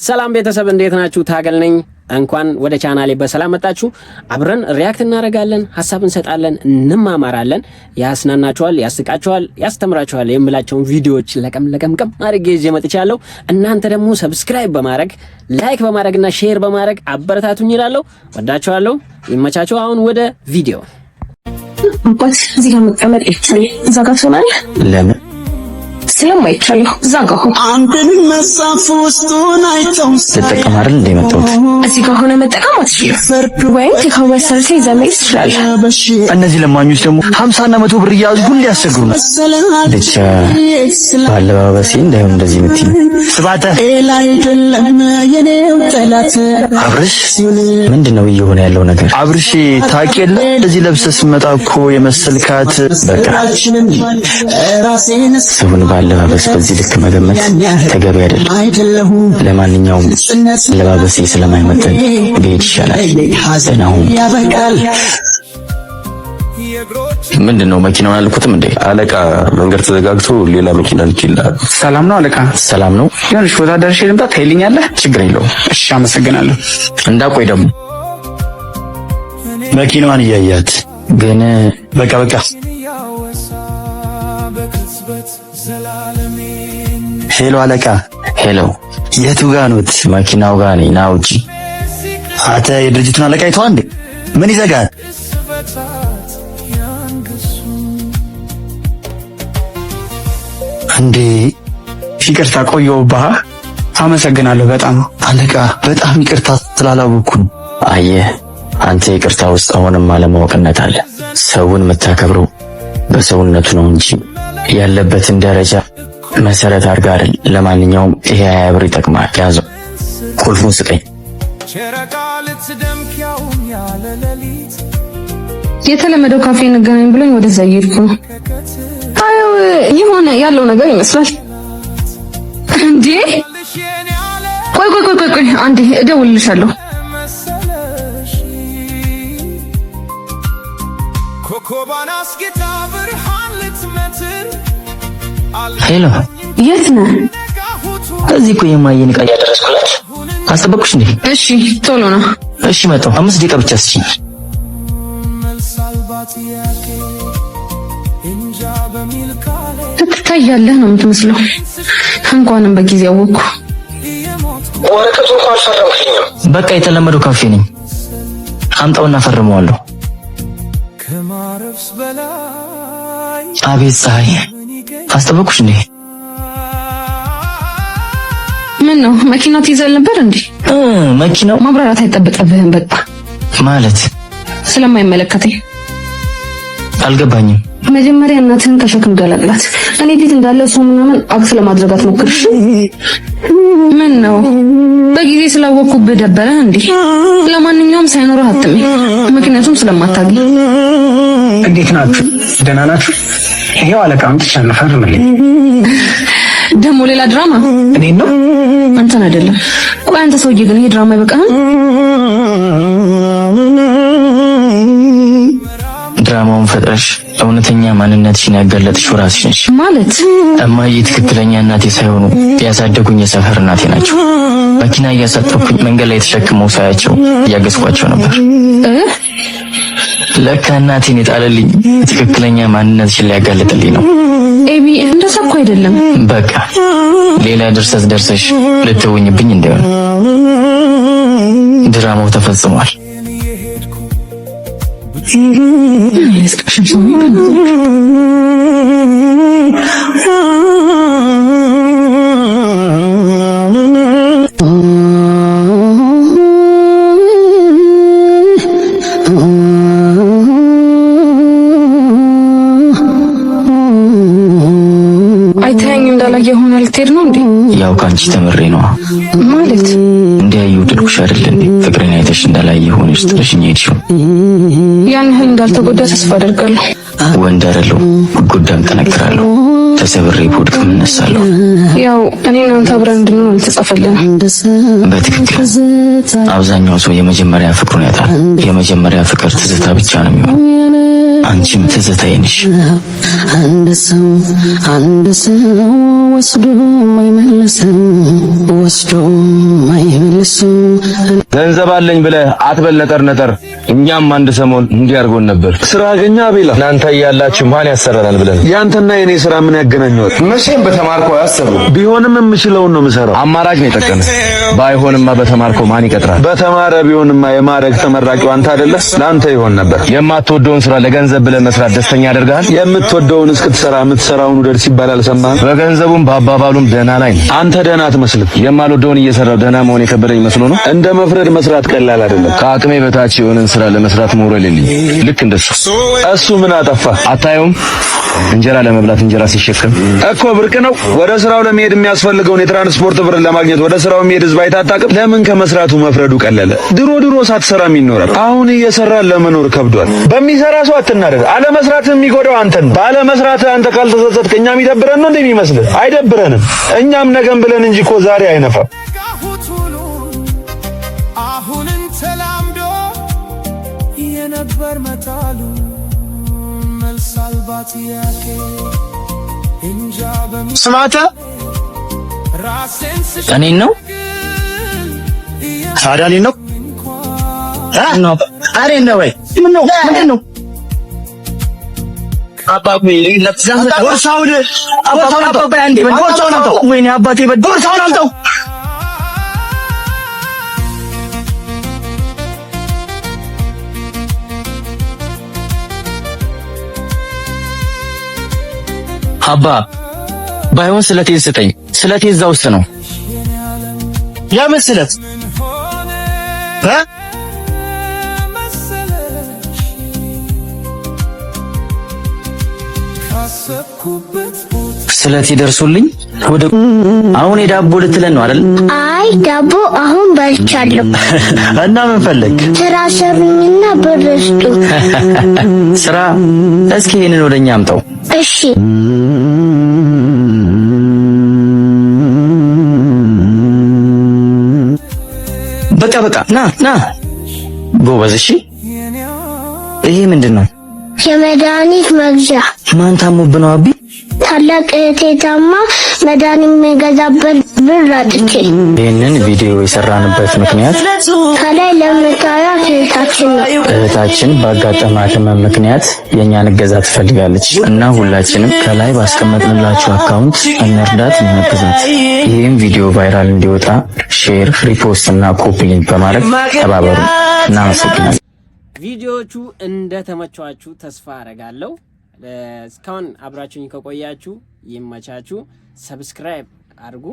ሰላም ቤተሰብ እንዴት ናችሁ? ታገል ነኝ። እንኳን ወደ ቻናሌ በሰላም መጣችሁ። አብረን ሪያክት እናደርጋለን፣ ሐሳብ እንሰጣለን፣ እንማማራለን። ያስናናችኋል፣ ያስቃችኋል፣ ያስተምራችኋል የምላቸውን ቪዲዮዎች ለቀም አድርጌ ይዤ መጥቻለሁ። እናንተ ደግሞ ሰብስክራይብ በማድረግ ላይክ በማድረግና ሼር በማድረግ አበረታቱኝ እላለሁ። ወዳችኋለሁ። ይመቻችሁ። አሁን ወደ ቪዲዮ። አባት እዚህ ጋር መቀመጥ ይቻላል። እዛ ጋር ትሆናለህ። ለምን ስለማይቻለው እዛ ጋር ሆነ አንተን መጻፍ ውስጡን አይተው ተጠቀም አይደል እንደ መጣሁት እዚህ ጋር ሆነ መጠቀም አትችልም። ወይም ቴካዌ ሰርቼ ዘመድ ይችላል። እነዚህ ለማኞች ደግሞ 50 እና 100 ብር እያዙ ሁሉ ያስቸግሩናል። ብቻ ባለባበሴ እንዳይሆን እንደዚህ የምትይ ስባተ አይደለም የኔው ጠላት አብርሽ ምንድነው እየሆነ ያለው ነገር? አብርሽ ታውቂ የለ እዚህ ለብሰህ ስትመጣ እኮ የመሰልካት በቃ ራሴን ሰውን ባለባበስ በዚህ ልክ መገመት ተገቢ አይደለም። ለማንኛውም ለባበሴ ስለማይመጥን ብሄድ ይሻላል። እናሁን ያበቃል። ምንድነው መኪናውን አልኩትም እንዴ? አለቃ መንገድ ተዘጋግቶ ሌላ መኪና ልኪልሃል። ሰላም ነው አለቃ? ሰላም ነው። ያንሽ ቦታ ደርሼ ልምጣ ታይልኛለህ? ችግር የለውም። እሺ አመሰግናለሁ። እንዳቆይ ደግሞ መኪናዋን እያያት ግን በቃ ሄሎ አለቃ። ሄሎ የቱ ጋር ኖት? መኪናው ጋር ነኝ። ና ውጪ። አንተ የድርጅቱን አለቃ አይተኸው እንዴ? ምን ይዘጋል እንዴ? ይቅርታ ቆየሁብህ። አመሰግናለሁ በጣም አለቃ። በጣም ይቅርታ ስላላወቅኩኝ። አየህ አንተ ይቅርታ ውስጥ አሁንም አለማወቅነት አለ። ሰውን የምታከብረው በሰውነቱ ነው እንጂ ያለበትን ደረጃ መሰረት አድርጋ አይደል። ለማንኛውም ይሄ 20 ብር ይጠቅማል። ያዘው። ቁልፉን ስጠኝ። የተለመደው ካፌ እንገናኝ ብሎኝ ወደዛ እየሄድኩ ነው። አዩ የሆነ ያለው ነገር ይመስላል። እንዴ ቆይ አንዴ እደውልልሻለሁ። ሄሎ የት ነህ? እዚህ እኮ የማየን ዕቃ እያደረስኩላት። አስጠበቅኩሽ እንዴ? እሺ ቶሎ ነው። እሺ መጣሁ። 5 ደቂቃ ብቻ እስኪ። ትታያለህ ነው የምትመስለው። እንኳንም በጊዜ አወቅኩ። ወረቀቱን እንኳን አልፈረምክልኝም። በቃ የተለመደው ካፌ ነኝ። አምጣውና ፈርመዋለሁ። አቤት ፀሐይ፣ አስጠበቅኩሽ እንዴ? ምን ነው መኪና ትይዘል ነበር እንዴ? መኪናው ማብራራት አይጠበቅብህም። በቃ ማለት ስለማይመለከተኝ። አልገባኝም። መጀመሪያ እናትህን ከሸክም ገላግላት። እኔ ቤት እንዳለ ሰው ምናምን አክስ ለማድረግ አትሞክርሽ። ምን ነው በጊዜ ስላወቅኩብህ ደበረህ እንዴ? ለማንኛውም ሳይኖርህ አትመኝ፣ ምክንያቱም ስለማታገኝ። እንዴት ናችሁ? ደህና ናችሁ? ይሄው አለቃውን ተቻለ ፈርምልኝ። ደግሞ ሌላ ድራማ? እኔን ነው አንተን አይደለም። ቆይ አንተ ሰውዬ ግን ይሄ ድራማ ይበቃህ። ድራማውን ፈጥረሽ እውነተኛ ማንነትሽን ያጋለጥሽው ራስሽ ነሽ። ማለት እማዬ ትክክለኛ እናቴ ሳይሆኑ ያሳደጉኝ የሰፈር እናቴ ናቸው። መኪና እያሳጠብኩኝ መንገድ ላይ ተሸክመው ሳያቸው እያገዝኳቸው ነበር። ለካ እናቴን የጣለልኝ ትክክለኛ ማንነትሽን ሊያጋለጥልኝ ነው። ኤቢ እንደዛ እኮ አይደለም። በቃ ሌላ ድርሰት ደርሰሽ ልትውኝብኝ እንዳይሆን። ድራማው ተፈጽሟል። አይተኸኝ እንዳላየ ሆነ ልትሄድ ነው እንዴ? ያው ካንቺ ተምሬ ነው ማለት እንዲያዩ ድልኩሽ አይደል እንዴ? ፍቅሬን አይተሽ እንዳላየ ሆነሽ ጥለሽኝ ሄድሽው። ያን ያህል እንዳልተጎዳ ተስፋ አደርጋለሁ። ወንድ አይደለሁ፣ ብጎዳም ጠነክራለሁ። ተሰብሬ ብወድቅም እነሳለሁ። ያው እኔና አንተ አብረን እንድንሆን አልተጻፈልንም። በትክክል አብዛኛው ሰው የመጀመሪያ ፍቅሩን ያጣል። የመጀመሪያ ፍቅር ትዝታ ብቻ ነው የሚሆነው። አንቺም ትዝታዬ ነሽ። አንድ ሰው ወስዶ አይመልስም ገንዘብ አለኝ ብለህ አትበል ነጠር። እኛም አንድ ሰሞን እንዲያርጎን ነበር። ስራ አገኛ አቤላ። እናንተ እያላችሁ ማን ያሰራናል ብለን። ያንተና የኔ ስራ ምን ያገናኘዋል? መቼም በተማርከው አያሰሩ። ቢሆንም የምችለውን ነው የምሰራው። አማራጭ ነው የጠቀመህ። ባይሆንማ በተማርከው ማን ይቀጥራል? በተማረ ቢሆንማ የማረግ ተመራቂው አንተ አይደለህ? ለአንተ ይሆን ነበር። የማትወደውን ስራ ለገንዘብ ብለህ መስራት ደስተኛ ያደርጋል? የምትወደውን እስክትሰራ የምትሰራውን ውደድ ሲባል አልሰማህም? በገንዘቡም በአባባሉም ደህና ላይ ነው። አንተ ደህና አትመስልም። የማልወደውን እየሰራው ደህና መሆን የከበደኝ መስሎ ነው። እንደ መፍረድ መስራት ቀላል አይደለም። ከአቅሜ በታች የሆነን ስራ ለመስራት ሞራል የለኝም። ልክ እንደሱ። እሱ ምን አጠፋ? አታየውም? እንጀራ ለመብላት እንጀራ ሲሸከም እኮ ብርቅ ነው። ወደ ስራው ለመሄድ የሚያስፈልገውን የትራንስፖርት ብር ለማግኘት ወደ ስራው የሚሄድ ህዝብ አይታጣቅም። ለምን ከመስራቱ መፍረዱ ቀለለ? ድሮ ሳትሰራም ይኖራል። አሁን እየሰራ ለመኖር ከብዷል። በሚሰራ ሰው አትናደድ። አለመስራት የሚጎዳው አንተን። ባለመስራት አንተ ካልተሰጠት እኛም ይደብረን ነው እንደሚመስልህ? አይደብረንም። እኛም ነገም ብለን እንጂ እኮ ዛሬ አይነፋም። አሁንን ተላምዶ የነበር መጣሉ መልሳልባት ያኬ እንጃ ስማተ እኔን ነው ታዲያ እኔን ነው ነው አሬ ነው ወይ ምን ነው ምንድን ነው አባቴ ቦርሳውን አምጣው። ወይኔ አባቴ ቦርሳውን አምጣው። አባ ባይሆን ስለቴን ስጠኝ። ስለቴ እዛ ውስጥ ነው። የምን ስለት? ስለቴ ደርሶልኝ ወደ አሁን የዳቦ ልትለን ነው አይደል? አይ ዳቦ አሁን በልቻለሁ። እና ምን ፈለግ? ስራ ሰሩኝና ብር ስጡ። ስራ? እስኪ ይሄንን ወደኛ አምጣው። እሺ በቃ ና ጎበዝ። እሺ ይሄ ምንድን ነው? የመድኃኒት መግዣ። ማን ታሞብህ ነው አቢ? ታላቅ እህቴ ታማ መድኃኒት የሚገዛበት ብር አጥቼ። ይህንን ቪዲዮ የሰራንበት ምክንያት ከላይ ለምታዩት እህታችን ባጋጠማት ህመም ምክንያት የእኛን እገዛ ትፈልጋለች እና ሁላችንም ከላይ ባስቀመጥንላችሁ አካውንት እንርዳት፣ እናግዛት። ይህም ቪዲዮ ቫይራል እንዲወጣ ሼር፣ ሪፖስት እና ኮፒ ሊንክ በማድረግ ተባበሩ። እናመሰግናለን። ቪዲዮዎቹ እንደተመቻችሁ ተስፋ አረጋለሁ። እስካሁን አብራችሁኝ ከቆያችሁ ይመቻችሁ። ሰብስክራይብ አድርጉ።